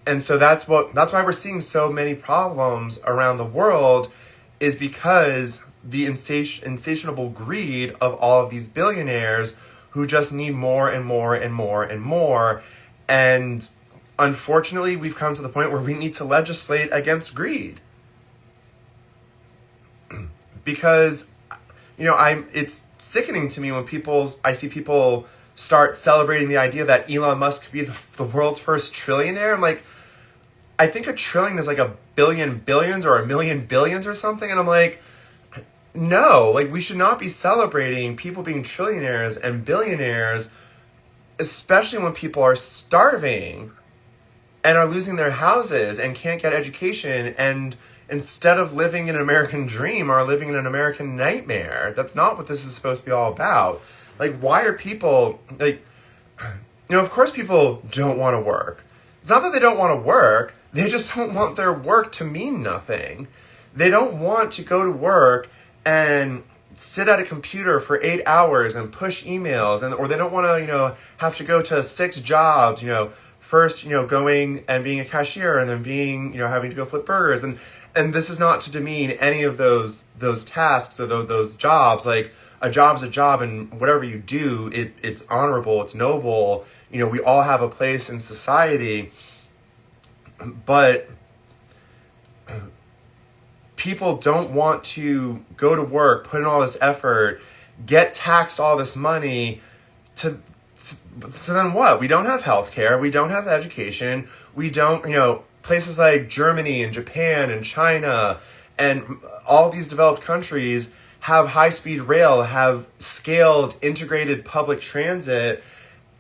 And so that's why we're seeing so many problems around the world, is because the insatiable greed of all of these billionaires who just need more and more and more and more. And unfortunately, we've come to the point where we need to legislate against greed. Because, it's sickening to me when I see people start celebrating the idea that Elon Musk could be the world's first trillionaire. I'm like, I think a trillion is like a billion billions or a million billions or something. And I'm like, no, like, we should not be celebrating people being trillionaires and billionaires, especially when people are starving and are losing their houses and can't get education, and instead of living an American dream, are living in an American nightmare. That's not what this is supposed to be all about. Like, why are people, of course people don't want to work. It's not that they don't want to work, they just don't want their work to mean nothing. They don't want to go to work and sit at a computer for 8 hours and push emails, or they don't want to, have to go to 6 jobs, first, going and being a cashier, and then being, having to go flip burgers. And this is not to demean any of those tasks or those jobs. Like, a job's a job, and whatever you do, it's honorable, it's noble. We all have a place in society. But people don't want to go to work, put in all this effort, get taxed all this money so then what? We don't have healthcare, we don't have education, we don't, places like Germany and Japan and China and all these developed countries have high-speed rail, have scaled integrated public transit,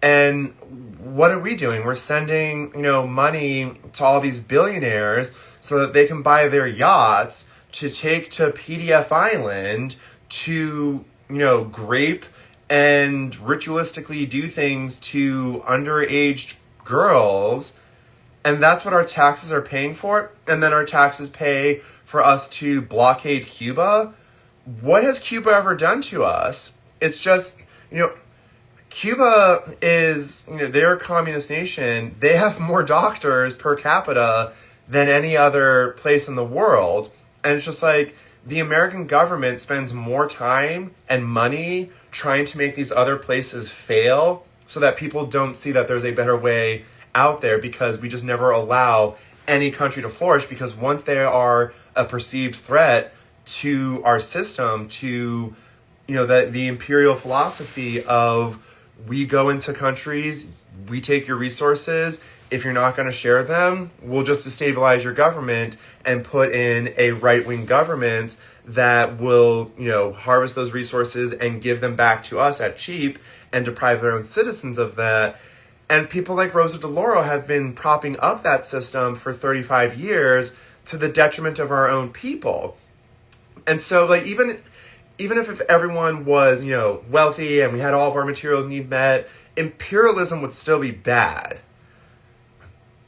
And what are we doing? We're sending, money to all these billionaires so that they can buy their yachts to take to PDF Island to, grape and ritualistically do things to underage girls. And that's what our taxes are paying for. And then our taxes pay for us to blockade Cuba. What has Cuba ever done to us? It's just, Cuba is, they're a communist nation. They have more doctors per capita than any other place in the world. And it's just like the American government spends more time and money trying to make these other places fail so that people don't see that there's a better way out there, because we just never allow any country to flourish, because once they are a perceived threat to our system, to, the imperial philosophy of, we go into countries, we take your resources. If you're not going to share them, we'll just destabilize your government and put in a right-wing government that will, harvest those resources and give them back to us at cheap and deprive their own citizens of that. And people like Rosa DeLauro have been propping up that system for 35 years to the detriment of our own people. And so, like, even if everyone was, wealthy and we had all of our materials need met, imperialism would still be bad.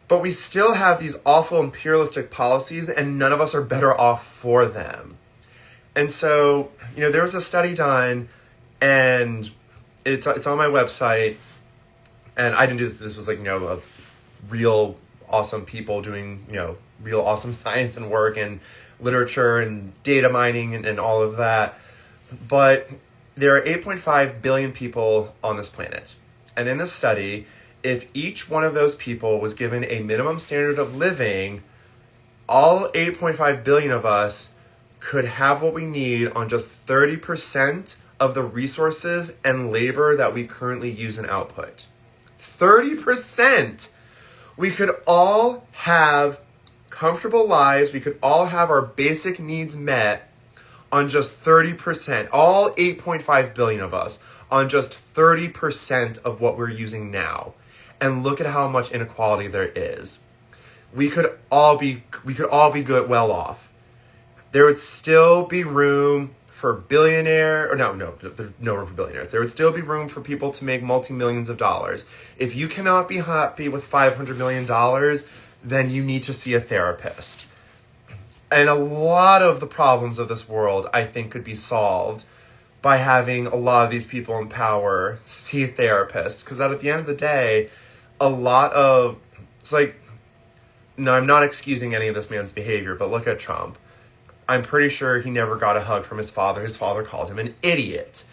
But we still have these awful imperialistic policies, and none of us are better off for them. And so, there was a study done, and it's on my website, and I didn't do this. This was like, a real awesome people doing, real awesome science and work and literature and data mining and all of that. But there are 8.5 billion people on this planet. And in this study, if each one of those people was given a minimum standard of living, all 8.5 billion of us could have what we need on just 30% of the resources and labor that we currently use and output. 30%! We could all have comfortable lives. We could all have our basic needs met on just 30%. All 8.5 billion of us on just 30% of what we're using now. And look at how much inequality there is. We could all be good, well off. There would still be room for there's no room for billionaires. There would still be room for people to make multi-millions of dollars. If you cannot be happy with $500 million, then you need to see a therapist. And a lot of the problems of this world, I think, could be solved by having a lot of these people in power see therapists. Because at the end of the day, I'm not excusing any of this man's behavior, but look at Trump. I'm pretty sure he never got a hug from his father. His father called him an idiot.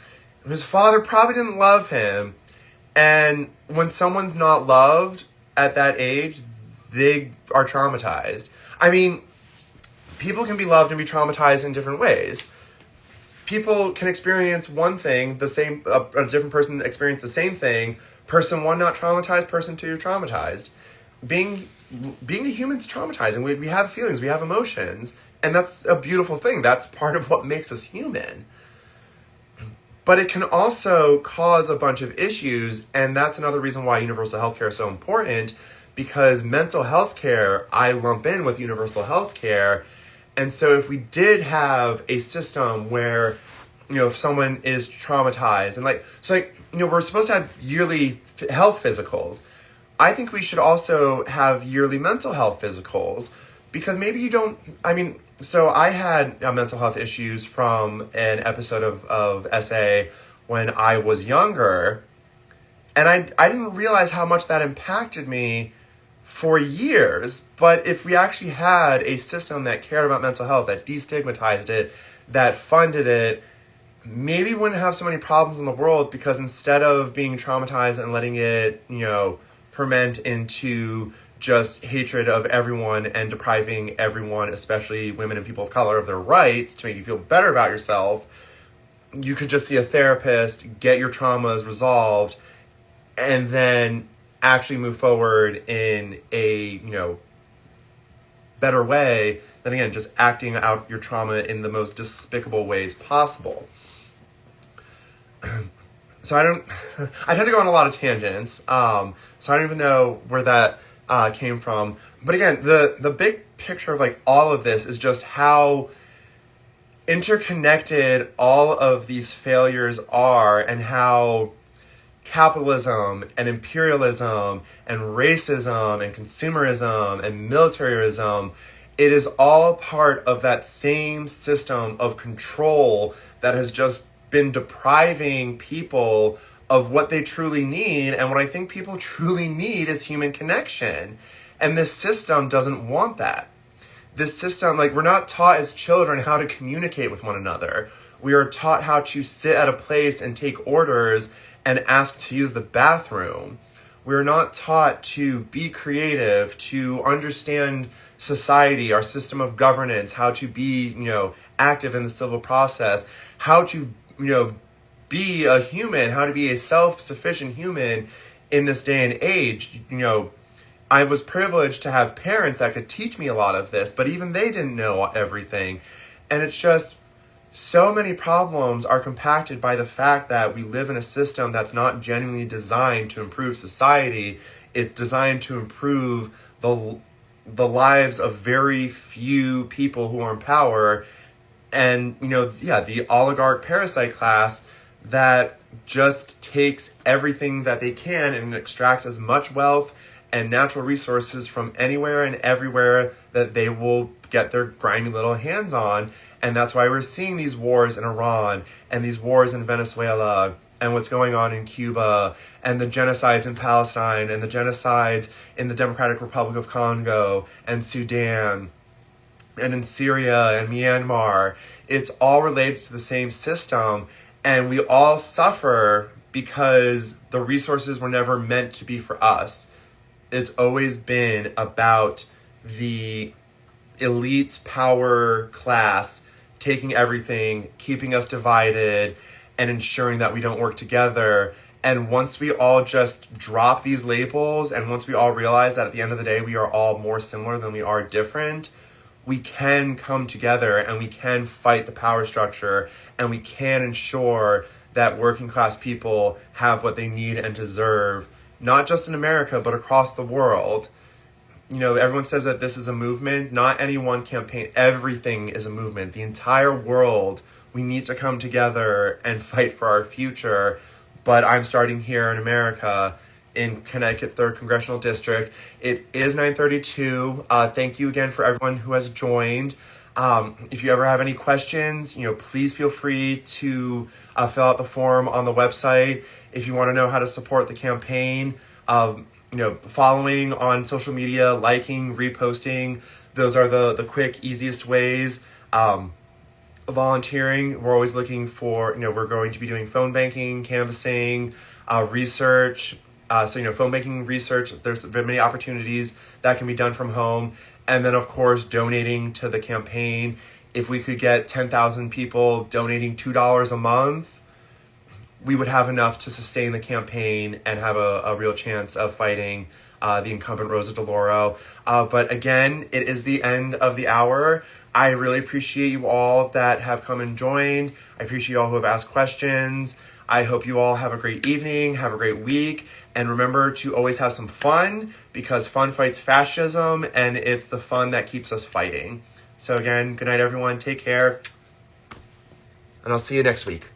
His father probably didn't love him. And when someone's not loved at that age, they are traumatized. I mean, people can be loved and be traumatized in different ways. People can experience one thing, a different person experience the same thing. Person one not traumatized, person two traumatized. Being a human's traumatizing. We have feelings, we have emotions, and that's a beautiful thing. That's part of what makes us human. But it can also cause a bunch of issues, and that's another reason why universal healthcare is so important, because mental health care I lump in with universal health care. And so if we did have a system where, if someone is traumatized and we're supposed to have yearly health physicals, I think we should also have yearly mental health physicals, because maybe you don't, so I had mental health issues from an episode of SA when I was younger, and I didn't realize how much that impacted me for years. But if we actually had a system that cared about mental health, that destigmatized it, that funded it, maybe we wouldn't have so many problems in the world, because instead of being traumatized and letting it, ferment into just hatred of everyone and depriving everyone, especially women and people of color, of their rights to make you feel better about yourself, you could just see a therapist, get your traumas resolved, and then actually move forward in a, better way than, again, just acting out your trauma in the most despicable ways possible. so I don't, I tend to go on a lot of tangents. So I don't even know where that came from. But again, the big picture of like all of this is just how interconnected all of these failures are, and how capitalism and imperialism and racism and consumerism and militarism, it is all part of that same system of control that has just been depriving people of what they truly need. And what I think people truly need is human connection. And this system doesn't want that. This system, like, we're not taught as children how to communicate with one another. We are taught how to sit at a place and take orders and ask to use the bathroom. We're not taught to be creative, to understand society, our system of governance, how to be, active in the civil process, how to, be a human, how to be a self-sufficient human in this day and age. I was privileged to have parents that could teach me a lot of this, but even they didn't know everything. And it's just, so many problems are compacted by the fact that we live in a system that's not genuinely designed to improve society. It's designed to improve the lives of very few people who are in power. And, the oligarch parasite class that just takes everything that they can and extracts as much wealth and natural resources from anywhere and everywhere that they will get their grimy little hands on. And that's why we're seeing these wars in Iran and these wars in Venezuela and what's going on in Cuba and the genocides in Palestine and the genocides in the Democratic Republic of Congo and Sudan and in Syria and Myanmar. It's all related to the same system, and we all suffer because the resources were never meant to be for us. It's always been about the elite power class taking everything, keeping us divided, and ensuring that we don't work together. And once we all just drop these labels, and once we all realize that at the end of the day we are all more similar than we are different, we can come together and we can fight the power structure, and we can ensure that working class people have what they need and deserve, not just in America, but across the world. Everyone says that this is a movement. Not any one campaign. Everything is a movement. The entire world, we need to come together and fight for our future. But I'm starting here in America, in Connecticut 3rd Congressional District. It is 9:32. Thank you again for everyone who has joined. If you ever have any questions, please feel free to fill out the form on the website. If you want to know how to support the campaign, following on social media, liking, reposting, those are the quick, easiest ways. Volunteering, we're always looking for, we're going to be doing phone banking, canvassing, research. Phone banking, research, there's been many opportunities that can be done from home. And then, of course, donating to the campaign. If we could get 10,000 people donating $2 a month, we would have enough to sustain the campaign and have a real chance of fighting the incumbent Rosa DeLauro. But again, it is the end of the hour. I really appreciate you all that have come and joined. I appreciate you all who have asked questions. I hope you all have a great evening, have a great week, and remember to always have some fun, because fun fights fascism, and it's the fun that keeps us fighting. So again, good night everyone, take care, and I'll see you next week.